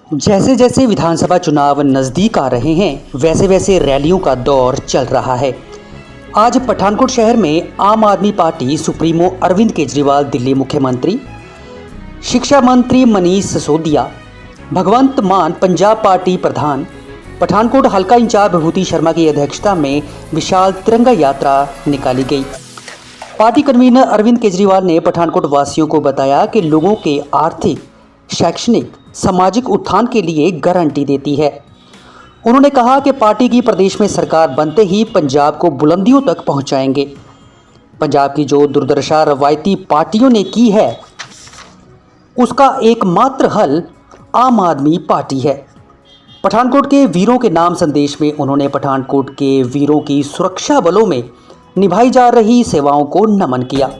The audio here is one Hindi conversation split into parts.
जैसे जैसे विधानसभा चुनाव नज़दीक आ रहे हैं वैसे वैसे रैलियों का दौर चल रहा है। आज पठानकोट शहर में आम आदमी पार्टी सुप्रीमो अरविंद केजरीवाल, दिल्ली मुख्यमंत्री, शिक्षा मंत्री मनीष सिसोदिया, भगवंत मान पंजाब पार्टी प्रधान, पठानकोट हल्का इंचार्ज विभूति शर्मा की अध्यक्षता में विशाल तिरंगा यात्रा निकाली गई। पार्टी कन्वीनर अरविंद केजरीवाल ने पठानकोट वासियों को बताया कि लोगों के आर्थिक, शैक्षणिक, सामाजिक उत्थान के लिए गारंटी देती है। उन्होंने कहा कि पार्टी की प्रदेश में सरकार बनते ही पंजाब को बुलंदियों तक पहुंचाएंगे। पंजाब की जो दुर्दशा रवायती पार्टियों ने की है उसका एकमात्र हल आम आदमी पार्टी है। पठानकोट के वीरों के नाम संदेश में उन्होंने पठानकोट के वीरों की सुरक्षा बलों में निभाई जा रही सेवाओं को नमन किया।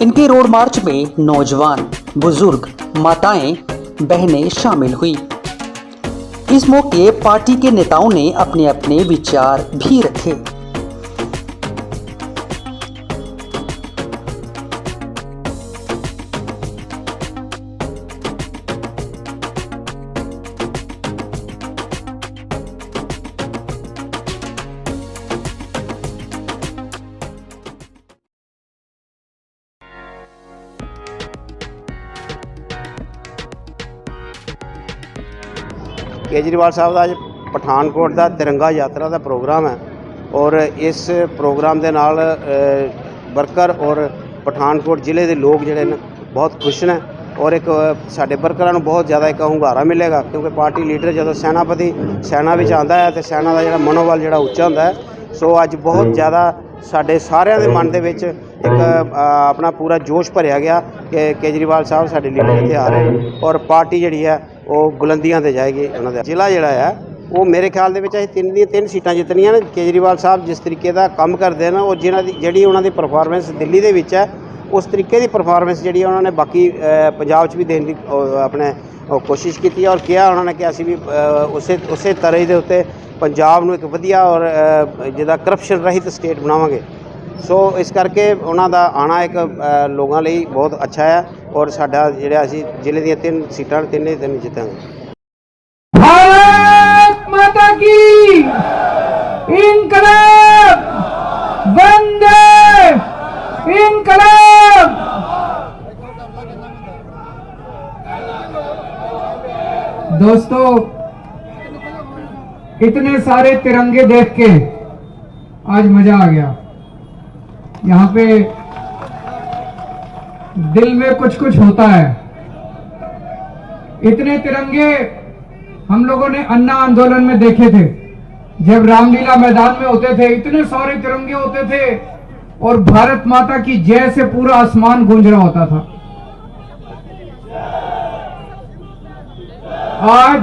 इनके रोड मार्च में नौजवान, बुजुर्ग, माताएं, बहनें शामिल हुई। इस मौके पार्टी के नेताओं ने अपने अपने विचार भी रखे। केजरीवाल साहब का अज पठानकोट का तिरंगा यात्रा का प्रोग्राम है और इस प्रोग्राम के नाल वर्कर और पठानकोट जिले के लोग जोड़े ने बहुत खुश ने और एक साढ़े वर्करां नूं बहुत ज़्यादा एक hunगारा मिलेगा क्योंकि पार्टी लीडर जो सेनापति सेना विच आंदा है तो सेना का जो मनोबल जो उच्चा होंदा है। सो अज बहुत ज़्यादा साढ़े सारिਆਂ ਦੇ मन ਦੇ एक अपना पूरा जोश भरिया गया कि केजरीवाल साहब साढ़े लीडर इत्थे आ रहे हैं और पार्टी जिहड़ी है वो बुलंदियां ते जाएगी। उन्होंने जिला जिहड़ा है वो मेरे ख्याल दे विच असीं तीन सीटां जितनियां ने। केजरीवाल साहब जिस तरीके का काम करते हैं और जिन्हां दी जिहड़ी उन्हां दी परफॉर्मेंस दिल्ली दे विच है उस तरीके की परफॉर्मेंस जिहड़ी उन्होंने बाकी पंजाब च भी देने की अपने कोशिश की है और किया उन्होंने कि असीं भी उसे तरह के उत्ते पंजाब नूं एक वधिया और जिहदा करप्शन रहित स्टेट बनावांगे। सो इस करके उन्हों का आना एक लोगों लिए बहुत अच्छा है और साडा जिहड़ा असीं जिले दी 3 सीटां तीन जीतांगे। भारत माता की इनकलाब, वंदे इनकलाब। दोस्तों, इतने सारे तिरंगे देख के आज मजा आ गया। यहाँ पे दिल में कुछ कुछ होता है। इतने तिरंगे हम लोगों ने अन्ना आंदोलन में देखे थे, जब रामलीला मैदान में होते थे इतने सारे तिरंगे होते थे और भारत माता की जय से पूरा आसमान गूंज रहा होता था। आज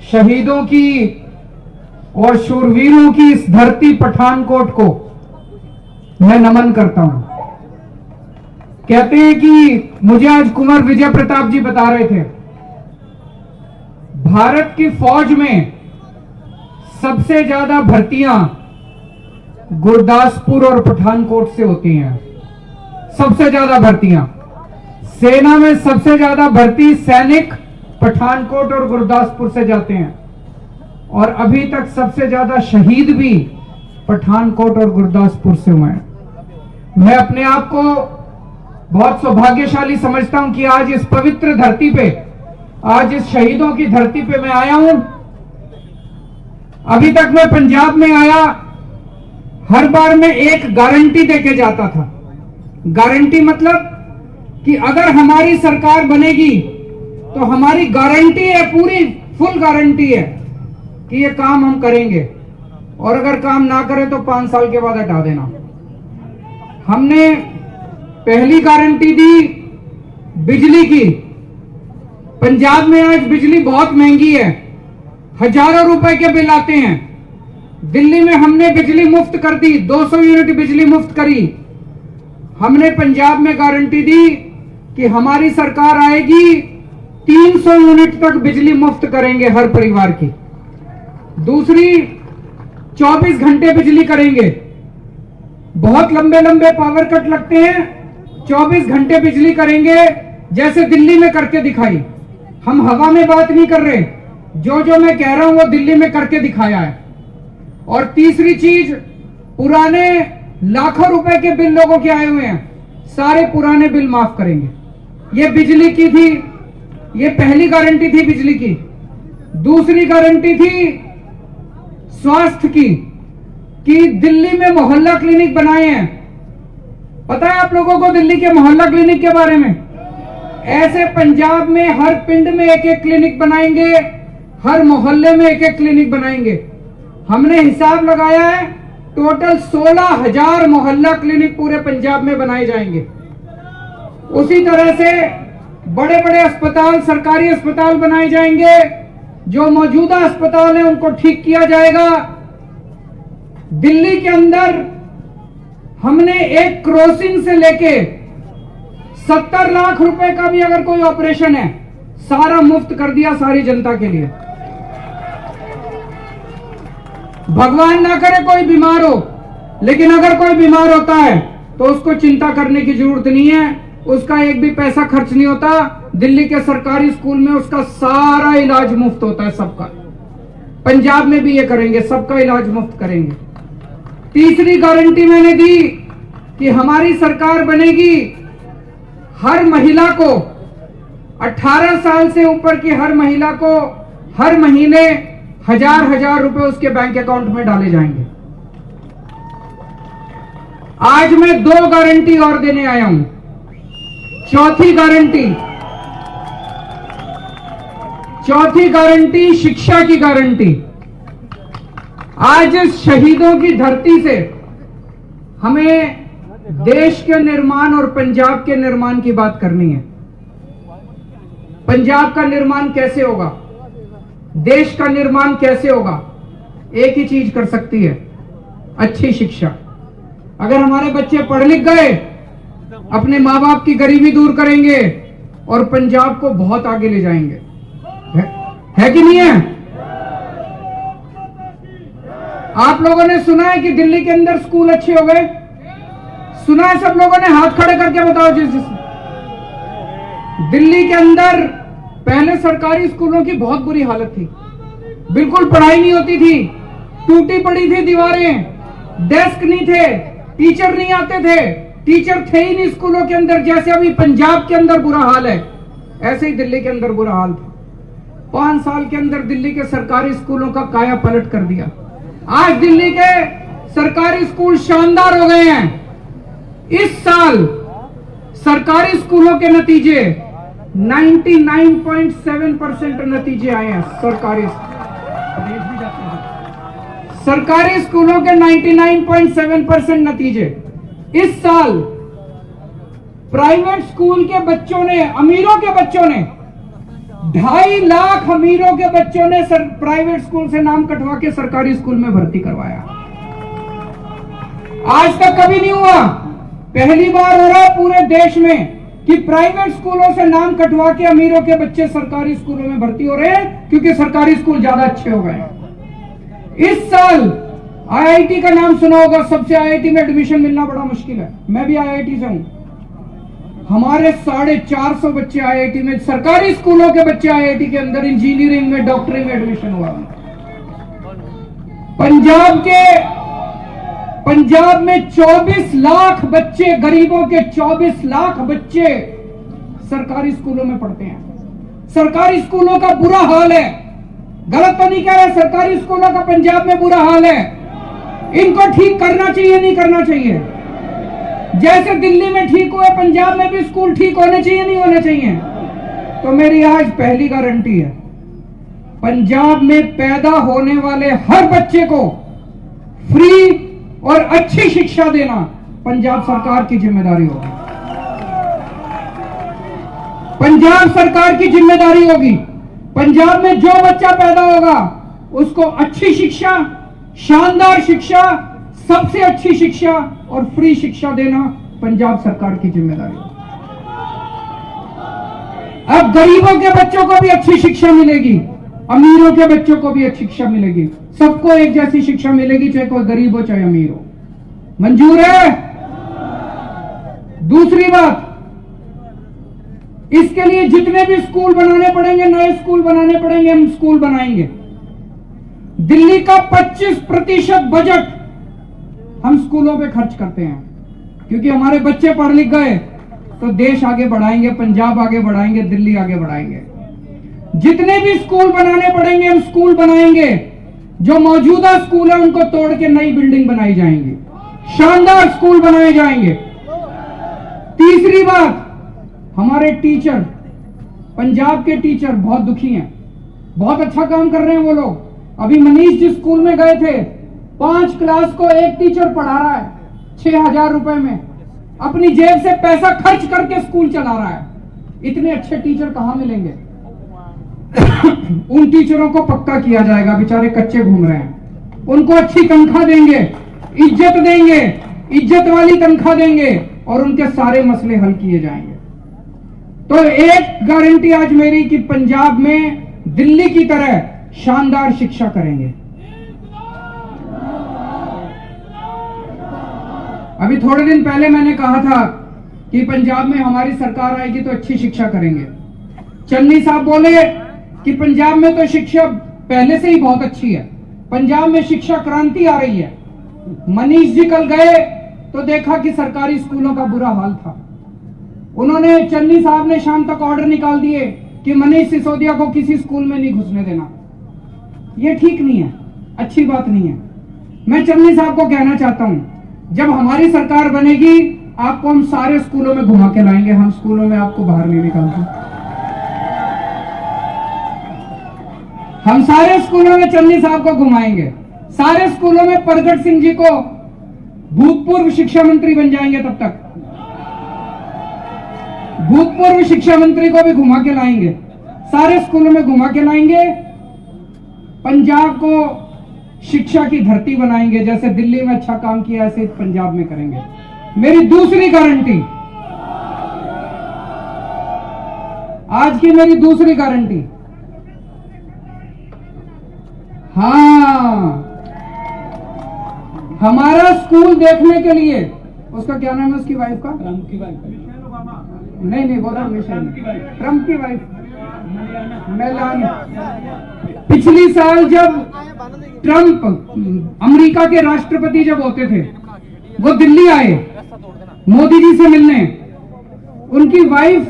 शहीदों की और शूरवीरों की इस धरती पठानकोट को मैं नमन करता हूं। कहते हैं कि मुझे आज कुंवर विजय प्रताप जी बता रहे थे, भारत की फौज में सबसे ज्यादा भर्तियां गुरदासपुर और पठानकोट से होती हैं। सबसे ज्यादा भर्तियां सेना में सबसे ज्यादा भर्ती सैनिक पठानकोट और गुरदासपुर से जाते हैं और अभी तक सबसे ज्यादा शहीद भी पठानकोट और गुरदासपुर से हुए हैं। मैं अपने आप को बहुत सौभाग्यशाली समझता हूं कि आज इस पवित्र धरती पे, आज इस शहीदों की धरती पे मैं आया हूं। अभी तक मैं पंजाब में आया, हर बार मैं एक गारंटी देके जाता था। गारंटी मतलब कि अगर हमारी सरकार बनेगी तो हमारी गारंटी है, पूरी फुल गारंटी है कि ये काम हम करेंगे और अगर काम ना करें तो 5 साल के बाद हटा देना। हमने पहली गारंटी दी बिजली की। पंजाब में आज बिजली बहुत महंगी है, हजारों रुपए के बिल आते हैं। दिल्ली में हमने बिजली मुफ्त कर दी, 200 यूनिट बिजली मुफ्त करी। हमने पंजाब में गारंटी दी कि हमारी सरकार आएगी 300 यूनिट तक बिजली मुफ्त करेंगे हर परिवार की। दूसरी, 24 घंटे बिजली करेंगे। बहुत लंबे लंबे पावर कट लगते हैं, 24 घंटे बिजली करेंगे, जैसे दिल्ली में करके दिखाई। हम हवा में बात नहीं कर रहे, जो जो मैं कह रहा हूं वो दिल्ली में करके दिखाया है। और तीसरी चीज, पुराने लाखों रुपए के बिल लोगों के आए हुए हैं, सारे पुराने बिल माफ करेंगे। ये बिजली की थी, ये पहली गारंटी थी बिजली की। दूसरी गारंटी थी स्वास्थ्य की, कि दिल्ली में मोहल्ला क्लिनिक बनाए हैं। पता है आप लोगों को दिल्ली के मोहल्ला क्लिनिक के बारे में? ऐसे पंजाब में हर पिंड में एक एक क्लिनिक बनाएंगे, हर मोहल्ले में एक एक क्लिनिक बनाएंगे। हमने हिसाब लगाया है, टोटल 16,000 मोहल्ला क्लिनिक पूरे पंजाब में बनाए जाएंगे। उसी तरह से बड़े बड़े अस्पताल, सरकारी अस्पताल बनाए जाएंगे। जो मौजूदा अस्पताल है उनको ठीक किया जाएगा। दिल्ली के अंदर हमने एक क्रॉसिंग से लेके 70 लाख रुपए का भी अगर कोई ऑपरेशन है, सारा मुफ्त कर दिया सारी जनता के लिए। भगवान ना करे कोई बीमार हो, लेकिन अगर कोई बीमार होता है तो उसको चिंता करने की जरूरत नहीं है, उसका एक भी पैसा खर्च नहीं होता। दिल्ली के सरकारी स्कूल में उसका सारा इलाज मुफ्त होता है, सबका। पंजाब में भी ये करेंगे, सबका इलाज मुफ्त करेंगे। तीसरी गारंटी मैंने दी कि हमारी सरकार बनेगी, हर महिला को, 18 साल से ऊपर की हर महिला को हर महीने 1,000 रुपए उसके बैंक अकाउंट में डाले जाएंगे। आज मैं 2 गारंटी और देने आया हूं। चौथी गारंटी शिक्षा की गारंटी। आज शहीदों की धरती से हमें देश के निर्माण और पंजाब के निर्माण की बात करनी है। पंजाब का निर्माण कैसे होगा, देश का निर्माण कैसे होगा? एक ही चीज कर सकती है, अच्छी शिक्षा। अगर हमारे बच्चे पढ़ लिख गए, अपने माँ बाप की गरीबी दूर करेंगे और पंजाब को बहुत आगे ले जाएंगे। है कि नहीं है? आप लोगों ने सुना है कि दिल्ली के अंदर स्कूल अच्छे हो गए? सुना है सब लोगों ने? हाथ खड़े करके बताओ जिस दिल्ली के अंदर पहले सरकारी स्कूलों की बहुत बुरी हालत थी, बिल्कुल पढ़ाई नहीं होती थी, टूटी पड़ी थी दीवारें, डेस्क नहीं थे, टीचर नहीं आते थे, टीचर थे ही नहीं स्कूलों के अंदर। जैसे अभी पंजाब के अंदर बुरा हाल है, ऐसे ही दिल्ली के अंदर बुरा हाल था। 5 साल के अंदर दिल्ली के सरकारी स्कूलों का काया पलट कर दिया। आज दिल्ली के सरकारी स्कूल शानदार हो गए हैं। इस साल सरकारी स्कूलों के नतीजे 99.7% नतीजे आए हैं। सरकारी स्कूलों के 99.7% नतीजे। इस साल प्राइवेट स्कूल के बच्चों ने, अमीरों के बच्चों ने, 2.5 लाख अमीरों के बच्चों ने प्राइवेट स्कूल से नाम कटवा के सरकारी स्कूल में भर्ती करवाया। आज तक कभी नहीं हुआ, पहली बार हो रहा पूरे देश में कि प्राइवेट स्कूलों से नाम कटवा के अमीरों के बच्चे सरकारी स्कूलों में भर्ती हो रहे हैं, क्योंकि सरकारी स्कूल ज्यादा अच्छे हो गए हैं। इस साल आईआईटी का नाम सुना होगा, सबसे आईआईटी में एडमिशन मिलना बड़ा मुश्किल है। मैं भी आईआईटी से हूं। हमारे 450 बच्चे आईआईटी में, सरकारी स्कूलों के बच्चे आईआईटी के अंदर इंजीनियरिंग में, डॉक्टरी में एडमिशन हुआ। पंजाब में 24 लाख बच्चे, गरीबों के 24 लाख बच्चे सरकारी स्कूलों में पढ़ते हैं। सरकारी स्कूलों का बुरा हाल है। गलत तो नहीं कह रहा, सरकारी स्कूलों का पंजाब में बुरा हाल है। इनको ठीक करना चाहिए, नहीं करना चाहिए? जैसे दिल्ली में ठीक हुए, पंजाब में भी स्कूल ठीक होने चाहिए, नहीं होने चाहिए? तो मेरी आज पहली गारंटी है, पंजाब में पैदा होने वाले हर बच्चे को फ्री और अच्छी शिक्षा देना पंजाब सरकार की जिम्मेदारी होगी। पंजाब सरकार की जिम्मेदारी होगी। पंजाब में जो बच्चा पैदा होगा उसको अच्छी शिक्षा, शानदार शिक्षा, सबसे अच्छी शिक्षा और फ्री शिक्षा देना पंजाब सरकार की जिम्मेदारी होगी। अब गरीबों के बच्चों को भी अच्छी शिक्षा मिलेगी, अमीरों के बच्चों को भी अच्छी शिक्षा मिलेगी। सबको एक जैसी शिक्षा मिलेगी, चाहे कोई गरीब हो चाहे अमीर हो। मंजूर है? दूसरी बात, इसके लिए जितने भी स्कूल बनाने पड़ेंगे, नए स्कूल बनाने पड़ेंगे, हम स्कूल बनाएंगे। दिल्ली का 25% बजट हम स्कूलों पे खर्च करते हैं, क्योंकि हमारे बच्चे पढ़ लिख गए तो देश आगे बढ़ाएंगे, पंजाब आगे बढ़ाएंगे, दिल्ली आगे बढ़ाएंगे। जितने भी स्कूल बनाने पड़ेंगे हम स्कूल बनाएंगे। जो मौजूदा स्कूल है उनको तोड़ के नई बिल्डिंग बनाई जाएंगी, शानदार स्कूल बनाए जाएंगे। तीसरी बात, हमारे टीचर, पंजाब के टीचर बहुत दुखी हैं, बहुत अच्छा काम कर रहे हैं वो लोग। अभी मनीष जिस स्कूल में गए थे, 5 क्लास को एक टीचर पढ़ा रहा है 6,000 रुपए में, अपनी जेब से पैसा खर्च करके स्कूल चला रहा है। इतने अच्छे टीचर कहां मिलेंगे? उन टीचरों को पक्का किया जाएगा, बेचारे कच्चे घूम रहे हैं, उनको अच्छी तनख्वाह देंगे, इज्जत देंगे, इज्जत वाली तनख्वाह देंगे और उनके सारे मसले हल किए जाएंगे। तो एक गारंटी आज मेरी कि पंजाब में दिल्ली की तरह शानदार शिक्षा करेंगे। अभी थोड़े दिन पहले मैंने कहा था कि पंजाब में हमारी सरकार आएगी तो अच्छी शिक्षा करेंगे। चन्नी साहब बोले कि पंजाब में तो शिक्षा पहले से ही बहुत अच्छी है, पंजाब में शिक्षा क्रांति आ रही है। मनीष जी कल गए तो देखा कि सरकारी स्कूलों का बुरा हाल था। उन्होंने, चन्नी साहब ने शाम तक ऑर्डर निकाल दिए कि मनीष सिसोदिया को किसी स्कूल में नहीं घुसने देना। ये ठीक नहीं है, अच्छी बात नहीं है। मैं चन्नी साहब को कहना चाहता हूं, जब हमारी सरकार बनेगी आपको हम सारे स्कूलों में घुमा के लाएंगे, हम स्कूलों में आपको बाहर नहीं निकालते। हम सारे स्कूलों में चन्नी साहब को घुमाएंगे, सारे स्कूलों में प्रगट सिंह जी को भूतपूर्व शिक्षा मंत्री बन जाएंगे, तब तक भूतपूर्व शिक्षा मंत्री को भी घुमा के लाएंगे, सारे स्कूलों में घुमा के लाएंगे। पंजाब को शिक्षा की धरती बनाएंगे, जैसे दिल्ली में अच्छा काम किया ऐसे पंजाब में करेंगे। मेरी दूसरी गारंटी, आज की मेरी दूसरी गारंटी, हाँ, हमारा स्कूल देखने के लिए, उसका क्या नाम है उसकी वाइफ का? ट्रम्प की वाइफ। नहीं, वो तो ट्रम्प की वाइफ मेलानिया। पिछली साल जब ट्रम्प अमेरिका के राष्ट्रपति जब होते थे, वो दिल्ली आए मोदी जी से मिलने। उनकी वाइफ,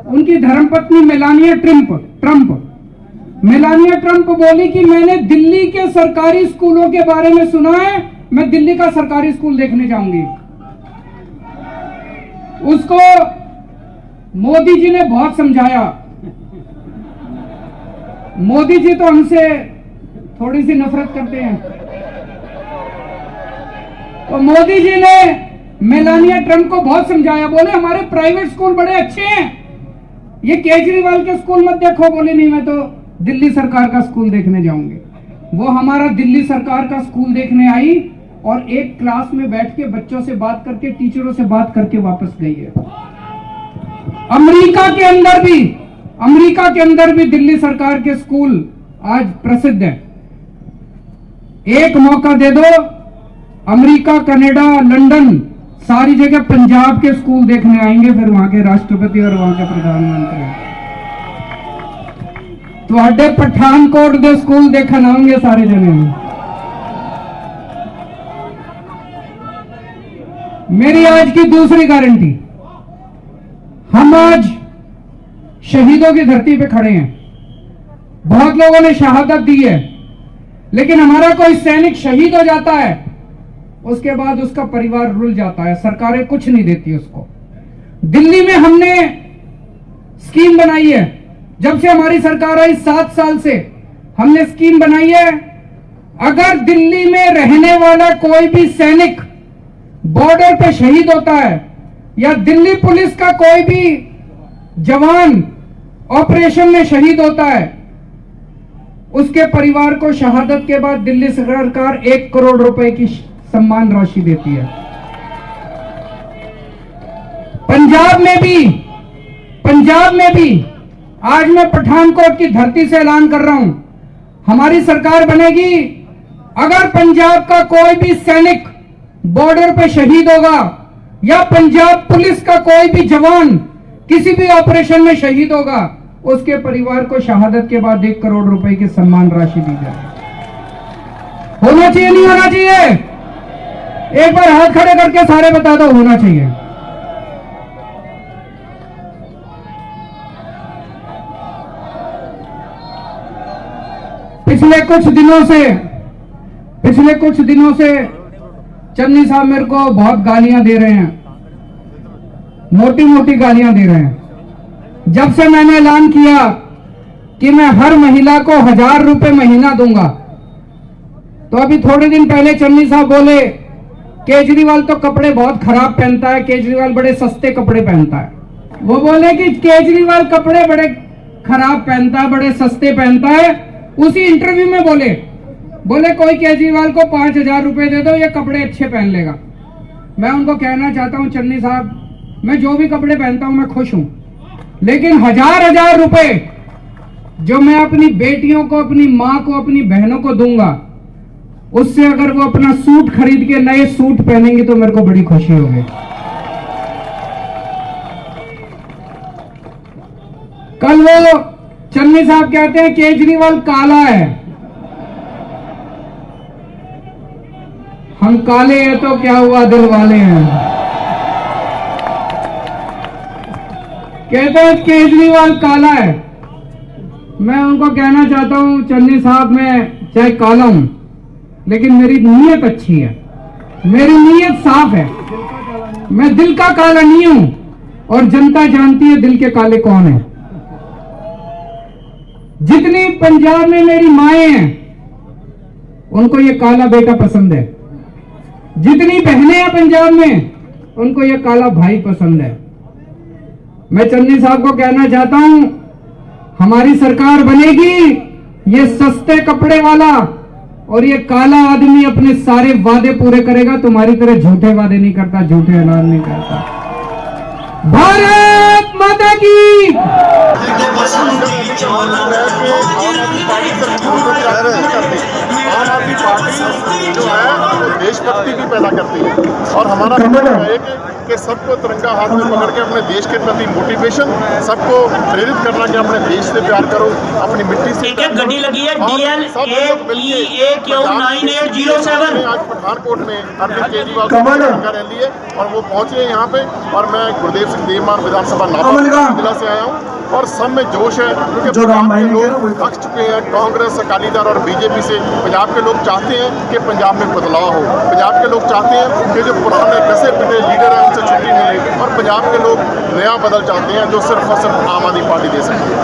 उनकी धर्मपत्नी मेलानिया ट्रम्प बोली कि मैंने दिल्ली के सरकारी स्कूलों के बारे में सुना है, मैं दिल्ली का सरकारी स्कूल देखने जाऊंगी। उसको मोदी जी ने बहुत समझाया। मोदी जी तो हमसे थोड़ी सी नफरत करते हैं, तो मोदी जी ने मेलानिया ट्रम्प को बहुत समझाया। बोले हमारे प्राइवेट स्कूल बड़े अच्छे हैं, ये केजरीवाल के स्कूल मत देखो। बोले नहीं, मैं तो दिल्ली सरकार का स्कूल देखने जाऊंगी। वो हमारा दिल्ली सरकार का स्कूल देखने आई और एक क्लास में बैठ के बच्चों से बात करके, टीचरों से बात करके वापस गई है। अमेरिका के अंदर भी दिल्ली सरकार के स्कूल आज प्रसिद्ध हैं। एक मौका दे दो, अमेरिका, कनाडा, लंदन, सारी जगह पंजाब के स्कूल देखने आएंगे, फिर वहां के राष्ट्रपति और वहां के प्रधानमंत्री। ਤੁਹਾਡੇ पठानकोट के स्कूल देखने आएंगे सारे जने। मेरी आज की दूसरी गारंटी, हम आज शहीदों की धरती पे खड़े हैं। बहुत लोगों ने शहादत दी है, लेकिन हमारा कोई सैनिक शहीद हो जाता है, उसके बाद उसका परिवार रुल जाता है, सरकारें कुछ नहीं देती उसको। दिल्ली में हमने स्कीम बनाई है, जब से हमारी सरकार आई 7 साल से हमने स्कीम बनाई है। अगर दिल्ली में रहने वाला कोई भी सैनिक बॉर्डर पे शहीद होता है, या दिल्ली पुलिस का कोई भी जवान ऑपरेशन में शहीद होता है, उसके परिवार को शहादत के बाद दिल्ली सरकार 1 करोड़ रुपए की सम्मान राशि देती है। पंजाब में भी आज मैं पठानकोट की धरती से ऐलान कर रहा हूं, हमारी सरकार बनेगी। अगर पंजाब का कोई भी सैनिक बॉर्डर पे शहीद होगा, या पंजाब पुलिस का कोई भी जवान किसी भी ऑपरेशन में शहीद होगा, उसके परिवार को शहादत के बाद 1 करोड़ रुपए की सम्मान राशि दी जाए। होना चाहिए नहीं होना चाहिए? एक बार हाथ खड़े करके सारे बता दो, होना चाहिए। पिछले कुछ दिनों से चन्नी साहब मेरे को बहुत गालियां दे रहे हैं, मोटी मोटी गालियां दे रहे हैं। जब से मैंने ऐलान किया कि मैं हर महिला को 1000 रुपए महीना दूंगा, तो अभी थोड़े दिन पहले चन्नी साहब बोले केजरीवाल तो कपड़े बहुत खराब पहनता है, केजरीवाल बड़े सस्ते कपड़े पहनता है। वो बोले कि केजरीवाल कपड़े बड़े खराब पहनता है, बड़े सस्ते पहनता है। उसी इंटरव्यू में बोले कोई केजरीवाल को 5000 रुपए दे दो, ये कपड़े अच्छे पहन लेगा। मैं उनको कहना चाहता हूं, चन्नी साहब, मैं जो भी कपड़े पहनता हूं मैं खुश हूं, लेकिन 1000 रुपए जो मैं अपनी बेटियों को, अपनी मां को, अपनी बहनों को दूंगा, उससे अगर वो अपना सूट खरीद के नए सूट पहनेंगे तो मेरे को बड़ी खुशी होगी। कल वो चन्नी साहब कहते हैं केजरीवाल काला है। हम काले हैं तो क्या हुआ, दिल वाले हैं। कहते हैं केजरीवाल काला है। मैं उनको कहना चाहता हूं, चन्नी साहब, मैं चाहे काला हूं लेकिन मेरी नीयत अच्छी है, मेरी नीयत साफ है। मैं दिल का काला नहीं हूं और जनता जानती है दिल के काले कौन है। जितनी पंजाब में मेरी माएं हैं उनको ये काला बेटा पसंद है, जितनी बहनें हैं पंजाब में उनको ये काला भाई पसंद है। मैं चन्नी साहब को कहना चाहता हूं, हमारी सरकार बनेगी, ये सस्ते कपड़े वाला और ये काला आदमी अपने सारे वादे पूरे करेगा। तुम्हारी तरह झूठे वादे नहीं करता, झूठे ऐलान नहीं करता। भारत माता की। आम आदमी पार्टी जो है वो देशभक्ति भी पैदा करती है और हमारा कहना है कि सबको तिरंगा हाथ में पकड़ के अपने देश के प्रति मोटिवेशन, सबको प्रेरित करना कि अपने देश से प्यार करो, अपनी मिट्टी से प्यार करो। गड्डी लगी है DL 9807। आज पठानकोट में अरविंद केजरीवाल तिरंगा रैली है और वो पहुंचे हैं यहाँ पे, और मैं गुरुदेव सिंह देवमान विधानसभा नागौर जिला से आया हूँ और सब में जोश है क्योंकि पंजाब के लोग थक चुके हैं कांग्रेस, अकाली दल और बीजेपी से। पंजाब के लोग चाहते हैं कि पंजाब में बदलाव हो, पंजाब के लोग चाहते हैं कि जो पुराने घसे पिटे लीडर हैं उनसे छुट्टी मिले, और पंजाब के लोग नया बदल चाहते हैं जो सिर्फ और सिर्फ आम आदमी पार्टी दे सकती है।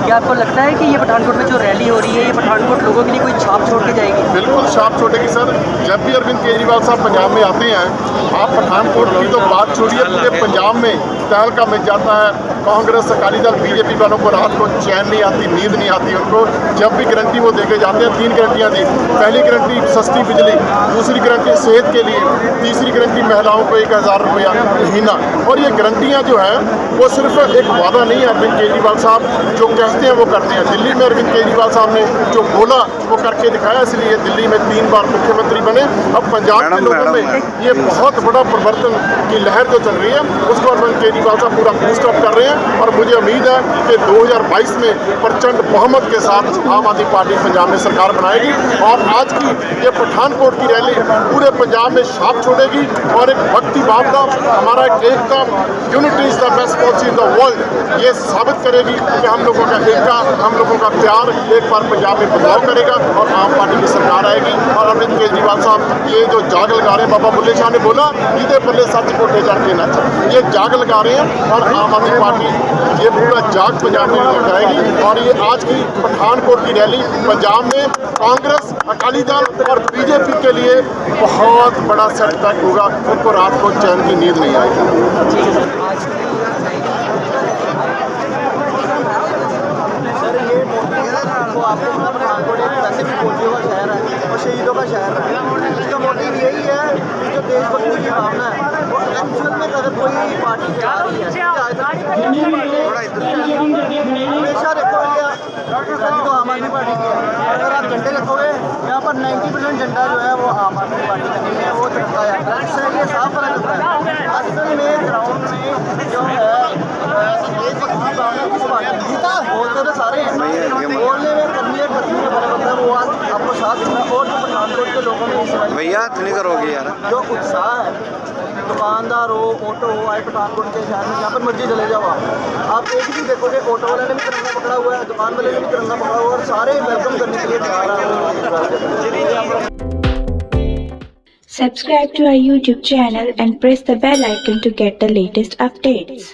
क्या आपको लगता है कि ये पठानकोट में जो रैली हो रही है, ये पठानकोट लोगों के लिए कोई छाप छोड़ के जाएगी? बिल्कुल छाप छोड़ेगी सर। जब भी अरविंद केजरीवाल साहब पंजाब में आते हैं, आप पठानकोट की तो बात छोड़िए, पूरे पंजाब में तहलका मच जाता है। कांग्रेस, अकाली दल, बीजेपी वालों को रात को चैन नहीं आती, नींद नहीं आती उनको। जब भी गारंटी वो देके जाते हैं, 3 गारंटियाँ दी। पहली गारंटी सस्ती बिजली, दूसरी गारंटी सेहत के लिए, तीसरी गारंटी महिलाओं को 1000 रुपया महीना। और ये गारंटियाँ जो हैं वो सिर्फ एक वादा नहीं है। अरविंद केजरीवाल साहब जो कहते हैं वो करते हैं। दिल्ली में अरविंद केजरीवाल साहब ने जो बोला वो करके दिखाया, इसलिए दिल्ली में 3 बार मुख्यमंत्री बने। अब पंजाब के लोगों में ये बहुत बड़ा परिवर्तन की लहर जो चल रही है उसको अरविंद केजरीवाल साहब पूरा बूस्ट अप कर रहे हैं, और मुझे उम्मीद है कि 2022 में प्रचंड बहुमत के साथ आम आदमी पार्टी पंजाब में सरकार बनाएगी। और आज की ये पठानकोट की रैली पूरे पंजाब में छाप छोड़ेगी और एक भक्ति भावना, हमारा एक एकता, unity is the best policy in the world, ये साबित करेगी कि हम लोगों का एकता, हम लोगों का प्यार एक बार पंजाब में बदलाव करेगा और आम पार्टी की सरकार आएगी। और अरविंद केजरीवाल साहब ये जो जाग लगा रहे हैं, बाबा बुल्ले शाह ने बोला इधर पल्ले सच कोठे चढ़ के नच, ये जाग लगा रहे हैं और आम आदमी पार्टी ये पूरा जाग पंजाब में लगाएगी। और ये आज की पठानकोट की रैली पंजाब में कांग्रेस, अकाली दल और बीजेपी के लिए बहुत बड़ा सेटबैक होगा। उनको रात को चैन की नींद नहीं आएगी। पठानकोट एक वैसे भी फौजियों का शहर है और शहीदों का शहर है। इसका मोटिव यही है कि जो देशभक्ति की भावना है वो एक्चुअल में अगर कोई पार्टी आ रही है, हमेशा देखोगे तो आम आदमी पार्टी की है। अगर आप झंडे रखोगे यहाँ पर 90% झंडा जो है वो आम आदमी पार्टी का नहीं है, वो तिरंगा है। इससे ये साफ पता चलता है। असल में ग्राउंड में जो है नहीं करोगे यार। जो उत्साह है, दुकानदार हो, ऑटो हो, आए पठानकोट के शहर में जहाँ पर मर्जी चले जाओ आप एक भी देखोगे, ऑटो वाले ने भी तिरंगा पकड़ा हुआ है, दुकान वाले ने भी तिरंगा पकड़ा हुआ है और सारे वेलकम करने के लिए तैयार हैं। Subscribe to our YouTube channel and press the bell icon to get the latest updates.